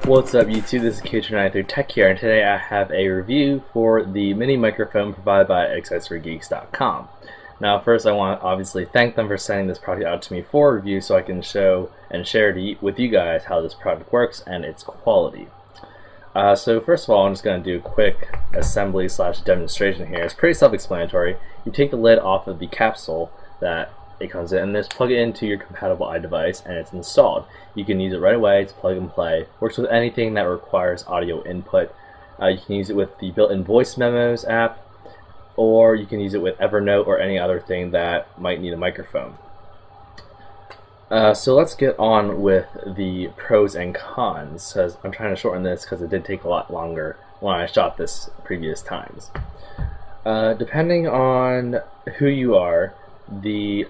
What's up YouTube, this is K293 Tech here, and today I have a review for the mini microphone provided by accessorygeeks.com. Now first I want to obviously thank them for sending this product out to me for review so I can show and share with you guys how this product works and its quality. So first of all, I'm just going to do a quick assembly / demonstration here. It's pretty self-explanatory. You take the lid off of the capsule that it comes in, and just plug it into your compatible iDevice, and it's installed. You can use it right away. It's plug and play. Works with anything that requires audio input. You can use it with the built-in voice memos app, or you can use it with Evernote or any other thing that might need a microphone. So let's get on with the pros and cons, because I'm trying to shorten this because it did take a lot longer when I shot this previous times. Depending on who you are, the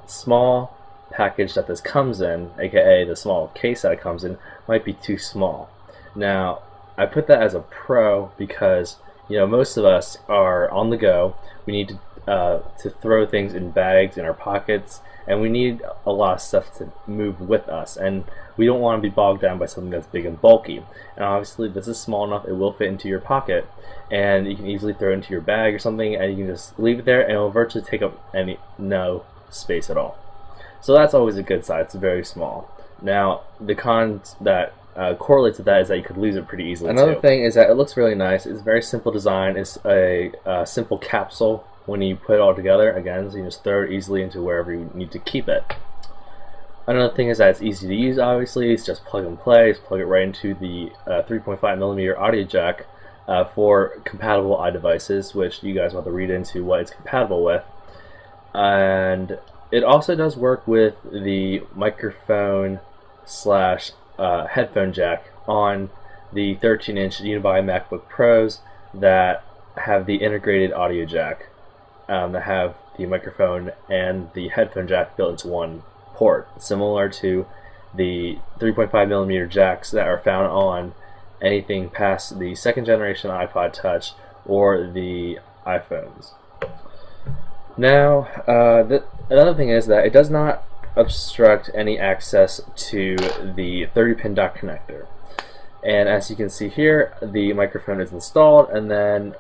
small package that this comes in, aka the small case that it comes in, might be too small. Now, I put that as a pro because most of us are on the go. We need to throw things in bags in our pockets, and we need a lot of stuff to move with us, and we don't want to be bogged down by something that's big and bulky. And obviously this is small enough, it will fit into your pocket, and you can easily throw it into your bag or something, and you can just leave it there and it will virtually take up no space at all. So that's always a good side. It's very small. Now the cons that correlate to that is that you could lose it pretty easily. Another thing is that it looks really nice. It's a very simple design. It's a simple capsule when you put it all together, again, so you just throw it easily into wherever you need to keep it. Another thing is that it's easy to use. Obviously, it's just plug and play. Just plug it right into the 3.5mm audio jack for compatible iDevices, which you guys want to read into what it's compatible with. And it also does work with the microphone / headphone jack on the 13-inch Unibody MacBook Pros that have the integrated audio jack, that have the microphone and the headphone jack built into one port, similar to the 3.5mm jacks that are found on anything past the second generation iPod Touch or the iPhones. Now, another thing is that it does not obstruct any access to the 30-pin dock connector. And as you can see here, the microphone is installed, and then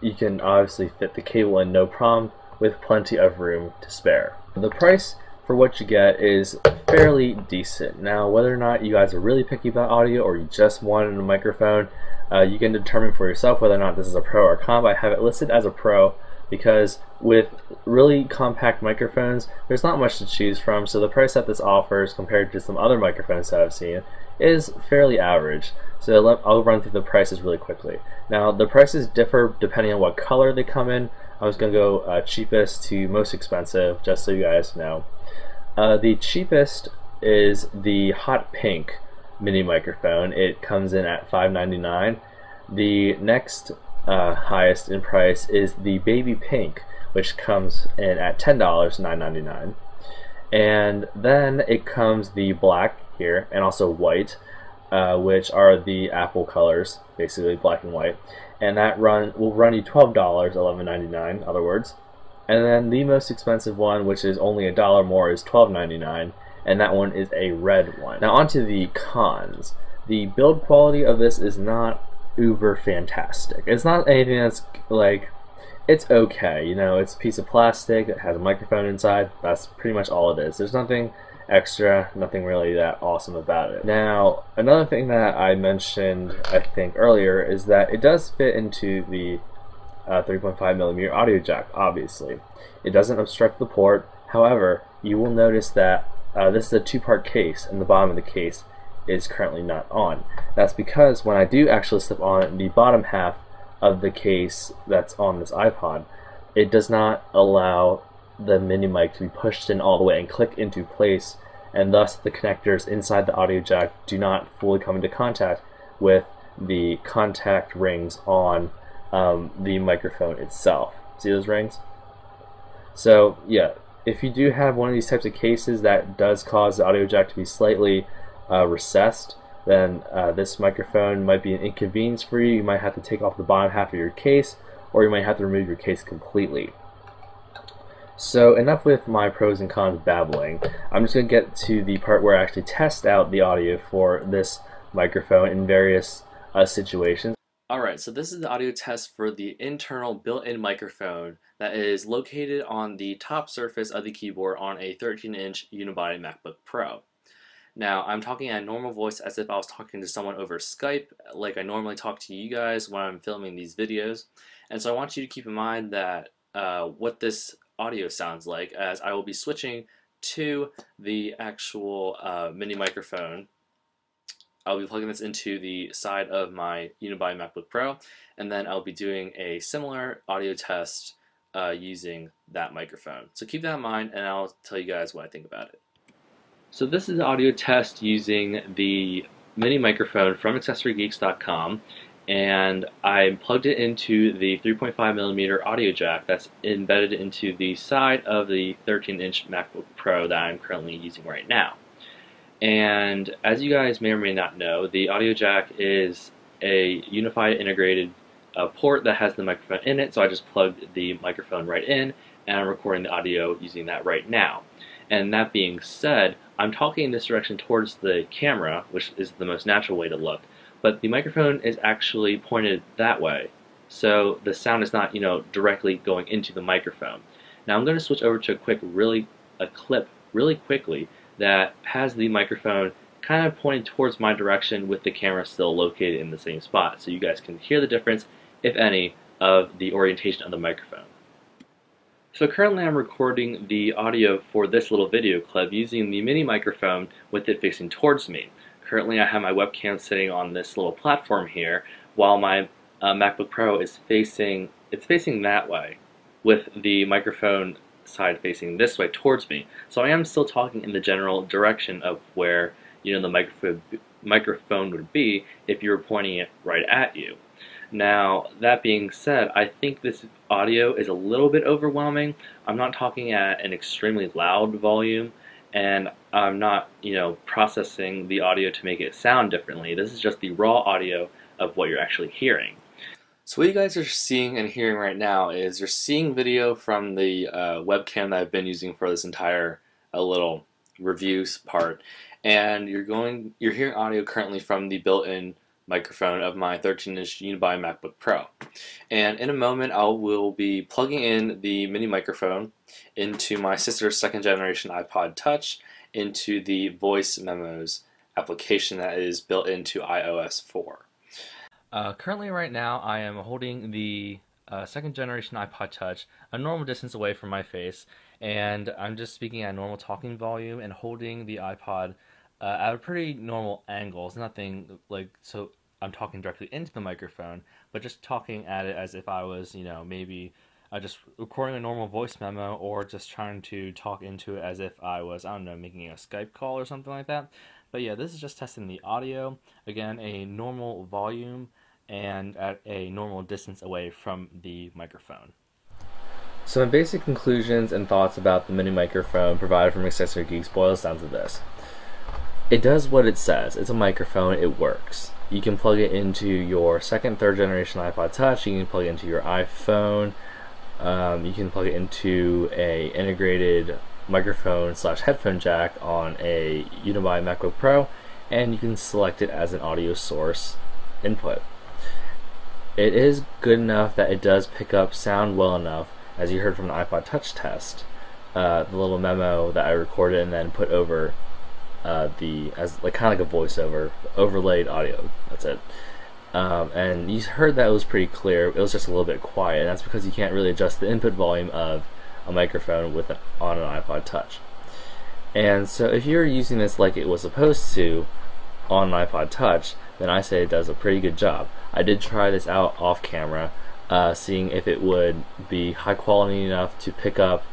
you can obviously fit the cable in no problem with plenty of room to spare. The price for what you get is fairly decent. Now, whether or not you guys are really picky about audio or you just wanted a microphone, you can determine for yourself whether or not this is a pro or con. But I have it listed as a pro because with really compact microphones, there's not much to choose from, so the price that this offers compared to some other microphones that I've seen is fairly average. So I'll run through the prices really quickly. Now, the prices differ depending on what color they come in. I was going to go cheapest to most expensive, just so you guys know. The cheapest is the hot pink mini microphone. It comes in at $5.99. The next highest in price is the baby pink, which comes in at $10, $9.99. And then it comes the black here, and also white, which are the Apple colors, basically black and white, and that will run you $12, $11.99 in other words. And then the most expensive one, which is only $1 more, is $12.99, and that one is a red one. Now onto the cons. The build quality of this is not uber fantastic. It's not anything that's like, it's okay, it's a piece of plastic that has a microphone inside. That's pretty much all it is. There's nothing extra, nothing really that awesome about it. Now, another thing that I mentioned, I think earlier, is that it does fit into the 3.5mm audio jack, obviously. It doesn't obstruct the port. However, you will notice that this is a two-part case, and the bottom of the case is currently not on. That's because when I do actually slip on the bottom half of the case that's on this iPod, it does not allow the mini mic to be pushed in all the way and click into place, and thus the connectors inside the audio jack do not fully come into contact with the contact rings on the microphone itself. See those rings? So yeah, if you do have one of these types of cases that does cause the audio jack to be slightly recessed, then this microphone might be an inconvenience for you. You might have to take off the bottom half of your case, or you might have to remove your case completely. So enough with my pros and cons babbling. I'm just going to get to the part where I actually test out the audio for this microphone in various situations. Alright, so this is the audio test for the internal built-in microphone that is located on the top surface of the keyboard on a 13-inch unibody MacBook Pro. Now, I'm talking at normal voice as if I was talking to someone over Skype, like I normally talk to you guys when I'm filming these videos. And so I want you to keep in mind that what this audio sounds like, as I will be switching to the actual mini microphone. I'll be plugging this into the side of my unibody MacBook Pro, and then I'll be doing a similar audio test using that microphone. So keep that in mind, and I'll tell you guys what I think about it. So this is the audio test using the mini microphone from accessorygeeks.com, and I plugged it into the 3.5mm audio jack that's embedded into the side of the 13-inch MacBook Pro that I'm currently using right now. And as you guys may or may not know, the audio jack is a unified integrated port that has the microphone in it, so I just plugged the microphone right in, and I'm recording the audio using that right now. And that being said, I'm talking in this direction towards the camera, which is the most natural way to look, but the microphone is actually pointed that way, so the sound is not, directly going into the microphone. Now I'm going to switch over to a clip really quickly that has the microphone kind of pointed towards my direction with the camera still located in the same spot, so you guys can hear the difference, if any, of the orientation of the microphone. So currently I'm recording the audio for this little video clip using the mini microphone with it facing towards me. Currently I have my webcam sitting on this little platform here while my MacBook Pro is facing that way with the microphone side facing this way towards me. So I am still talking in the general direction of where the microphone would be if you were pointing it right at you. Now, that being said, I think this audio is a little bit overwhelming. I'm not talking at an extremely loud volume, and I'm not, processing the audio to make it sound differently. This is just the raw audio of what you're actually hearing. So what you guys are seeing and hearing right now is you're seeing video from the webcam that I've been using for this entire little reviews part, and you're hearing audio currently from the built-in microphone of my 13-inch unibody MacBook Pro. And in a moment I will be plugging in the mini microphone into my sister's second generation iPod Touch into the voice memos application that is built into iOS 4. Currently right now I am holding the second generation iPod Touch a normal distance away from my face, and I'm just speaking at normal talking volume and holding the iPod at a pretty normal angle. It's nothing like so I'm talking directly into the microphone, but just talking at it as if I was, maybe just recording a normal voice memo, or just trying to talk into it as if I was, I don't know, making a Skype call or something like that. But yeah, this is just testing the audio. Again, a normal volume and at a normal distance away from the microphone. So my basic conclusions and thoughts about the mini microphone provided from Accessory Geeks boils down to this. It does what it says. It's a microphone. It works. You can plug it into your second, third generation iPod Touch. You can plug it into your iPhone. You can plug it into a integrated microphone / headphone jack on a unibody MacBook Pro, and you can select it as an audio source input. It is good enough that it does pick up sound well enough, as you heard from the iPod Touch test, the little memo that I recorded and then put over kind of like a voiceover, overlaid audio. That's it. And you heard that it was pretty clear. It was just a little bit quiet, and that's because you can't really adjust the input volume of a microphone on an iPod Touch. And so if you're using this like it was supposed to on an iPod Touch, then I say it does a pretty good job. I did try this out off camera, seeing if it would be high quality enough to pick up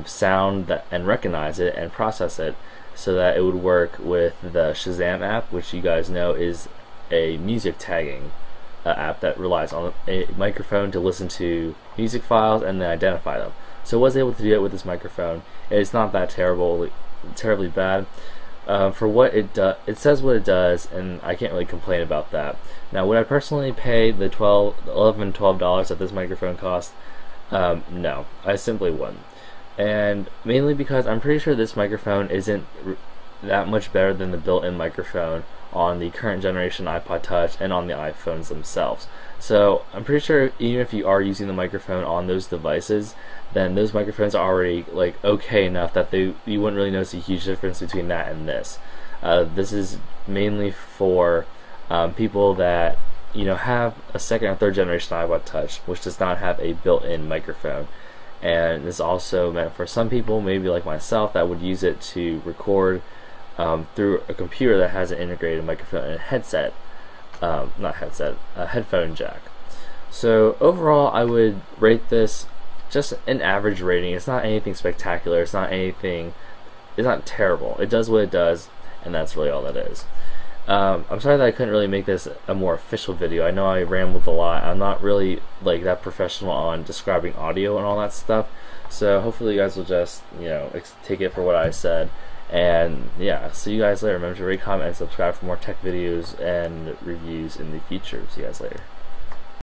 sound and recognize it and process it, so that it would work with the Shazam app, which you guys know is a music tagging app that relies on a microphone to listen to music files and then identify them. So I was able to do it with this microphone. It's not that terribly bad. For what it does, it says what it does, and I can't really complain about that. Now, would I personally pay the $12 that this microphone costs? No, I simply wouldn't. And mainly because I'm pretty sure this microphone isn't that much better than the built-in microphone on the current generation iPod Touch and on the iPhones themselves. So I'm pretty sure even if you are using the microphone on those devices, then those microphones are already like okay enough that you wouldn't really notice a huge difference between that and this. This is mainly for people that have a second or third generation iPod Touch, which does not have a built-in microphone. And this is also meant for some people, maybe like myself, that would use it to record through a computer that has an integrated microphone and a headset, a headphone jack. So overall, I would rate this just an average rating. It's not anything spectacular. It's not terrible. It does what it does, and that's really all that is. I'm sorry that I couldn't really make this a more official video. I know I rambled a lot. I'm not really like that professional on describing audio and all that stuff. So hopefully you guys will just take it for what I said. And yeah, see you guys later. Remember to rate, comment, and subscribe for more tech videos and reviews in the future. See you guys later.